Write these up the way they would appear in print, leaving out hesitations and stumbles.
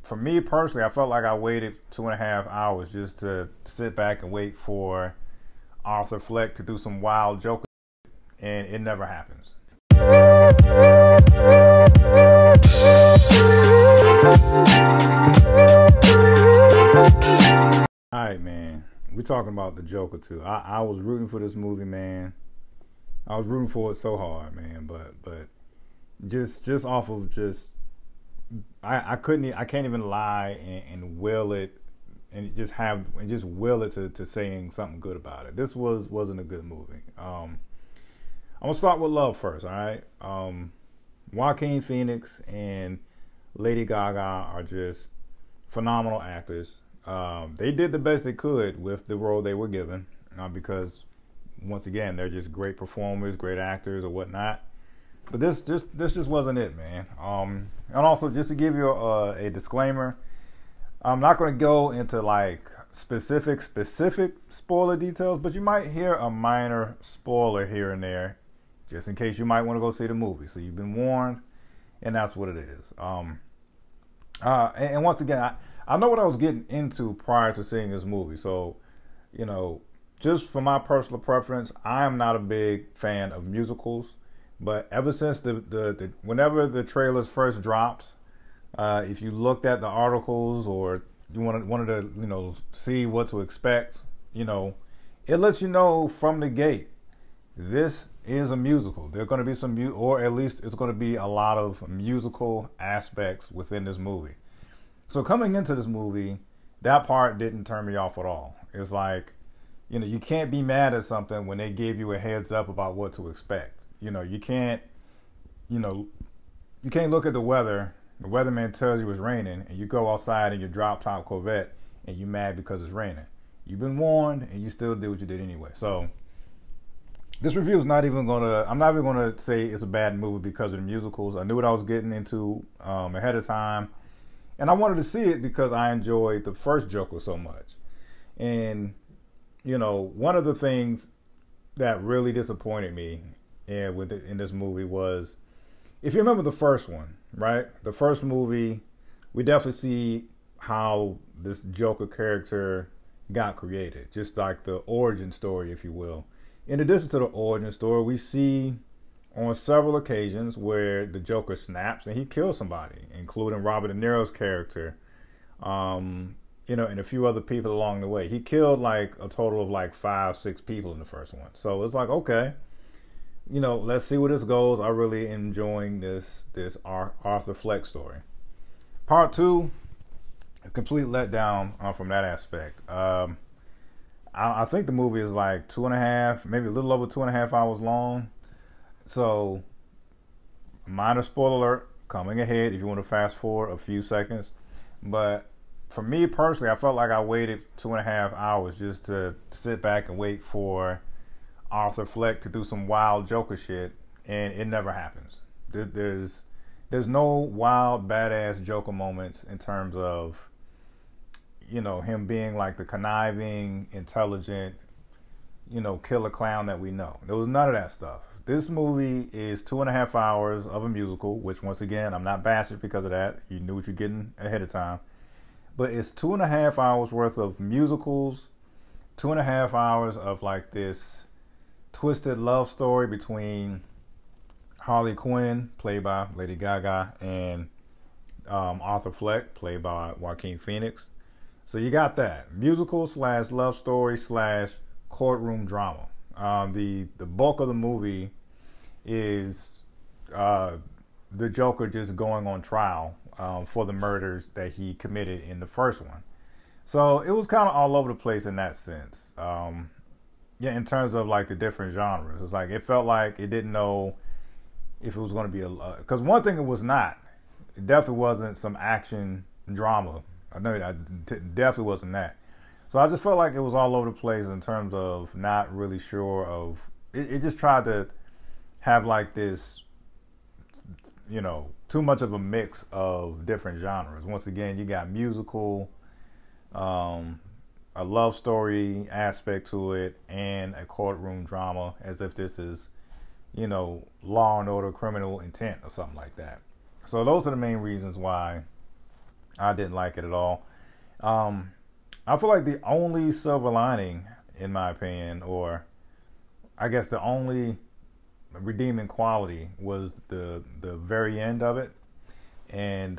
for me personally, I felt like I waited 2.5 hours just to sit back and wait for Arthur Fleck to do some wild Joker, and it never happens. All right, man. We're talking about the Joker too. I was rooting for this movie, man. I was rooting for it so hard, man. But just off of just I can't even lie and will it and just will it to saying something good about it. This wasn't a good movie. I'm gonna start with love first, all right? Joaquin Phoenix and Lady Gaga are just phenomenal actors. They did the best they could with the role they were given, because once again, they're just great performers, great actors or whatnot. But this just wasn't it, man. And also, just to give you a disclaimer, I'm not going to go into like specific spoiler details, but you might hear a minor spoiler here and there, just in case you might want to go see the movie. So you've been warned, and that's what it is. And once again, I know what I was getting into prior to seeing this movie. So, just for my personal preference, I am not a big fan of musicals. But ever since whenever the trailers first dropped, if you looked at the articles or you wanted to see what to expect, it lets you know from the gate this is a musical. There's going to be some or at least it's going to be a lot of musical aspects within this movie. So coming into this movie, that part didn't turn me off at all. It's like, you can't be mad at something when they gave you a heads up about what to expect. You can't look at the weather. The weatherman tells you it's raining, and you go outside in your drop-top Corvette, and you're mad because it's raining. You've been warned, and you still did what you did anyway. So this review is I'm not even gonna say it's a bad movie because of the musicals. I knew what I was getting into ahead of time, and I wanted to see it because I enjoyed the first Joker so much. And one of the things that really disappointed me in this movie was, if you remember the first one, right? The first movie, we definitely see how this Joker character got created, just like the origin story, if you will. In addition to the origin story, we see on several occasions where the Joker snaps and he kills somebody, including Robert De Niro's character, and a few other people along the way. He killed like a total of like 5-6 people in the first one. So it's like, okay, let's see where this goes. I'm really enjoying this Arthur Fleck story. Part 2, a complete letdown from that aspect. I think the movie is like 2.5, maybe a little over 2.5 hours long. So, minor spoiler alert coming ahead if you want to fast forward a few seconds. But for me personally, I felt like I waited 2.5 hours just to sit back and wait for Arthur Fleck to do some wild Joker shit, and it never happens. There's no wild badass Joker moments in terms of him being like the conniving, intelligent, killer clown that we know. There was none of that stuff. This movie is 2.5 hours of a musical, which once again, I'm not bashing because of that. You knew what you're getting ahead of time. But it's 2.5 hours worth of musicals, 2.5 hours of like this twisted love story between Harley Quinn, played by Lady Gaga, and Arthur Fleck, played by Joaquin Phoenix. So you got that musical / love story / courtroom drama. The bulk of the movie is the Joker just going on trial for the murders that he committed in the first one. So it was kind of all over the place in that sense. In terms of like the different genres, it's like it felt like it didn't know if it was going to be because one thing it was not. It definitely wasn't some action drama. I know it definitely wasn't that. So I just felt like it was all over the place in terms of not really sure of. It just tried to have like this, too much of a mix of different genres. Once again, you got musical, a love story aspect to it, and a courtroom drama, as if this is, Law and Order: Criminal Intent or something like that. So those are the main reasons why I didn't like it at all. I feel like the only silver lining, in my opinion, or I guess the only redeeming quality, was the very end of it. And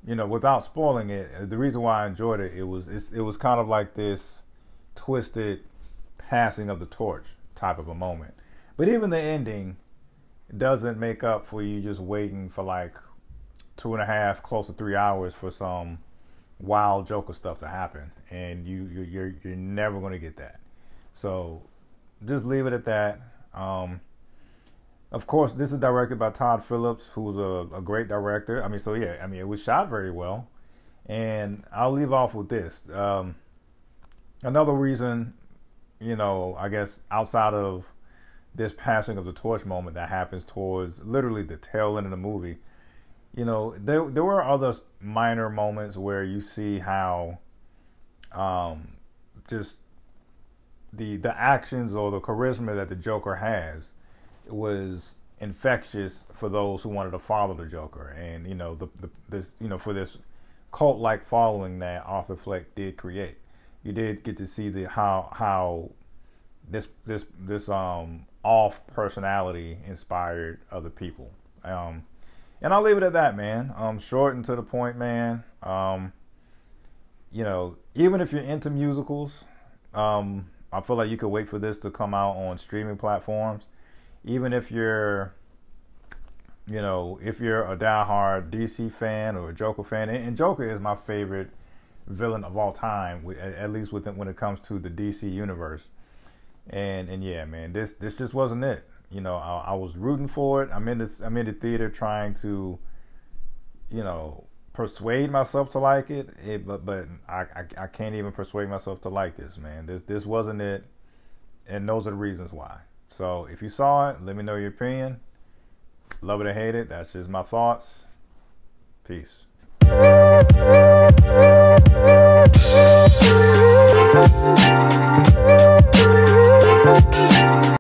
you know, without spoiling it, the reason why I enjoyed it, it was kind of like this twisted passing of the torch type of a moment. But even the ending doesn't make up for you just waiting for like 2.5, close to 3 hours for some wild Joker stuff to happen, and you're never going to get that. So just leave it at that. Of course, this is directed by Todd Phillips, who's a great director. I mean, so yeah, I mean, it was shot very well. And I'll leave off with this. Another reason, you know, I guess outside of this passing of the torch moment that happens towards literally the tail end of the movie, you know, there were other minor moments where you see how just the actions or the charisma that the Joker has was infectious for those who wanted to follow the Joker. And you know, this, you know, for this cult-like following that Arthur Fleck did create, you did get to see the how this off personality inspired other people. And I'll leave it at that, man. Short and to the point, man. You know, even if you're into musicals, I feel like you could wait for this to come out on streaming platforms. Even if you're, you know, if you're a diehard DC fan or a Joker fan, and Joker is my favorite villain of all time, at least when it comes to the DC universe. And yeah, man, this just wasn't it. You know, I was rooting for it. I'm in the theater trying to, you know, persuade myself to like it. But I can't even persuade myself to like this, man. This wasn't it, and those are the reasons why. So if you saw it, let me know your opinion. Love it or hate it, that's just my thoughts. Peace.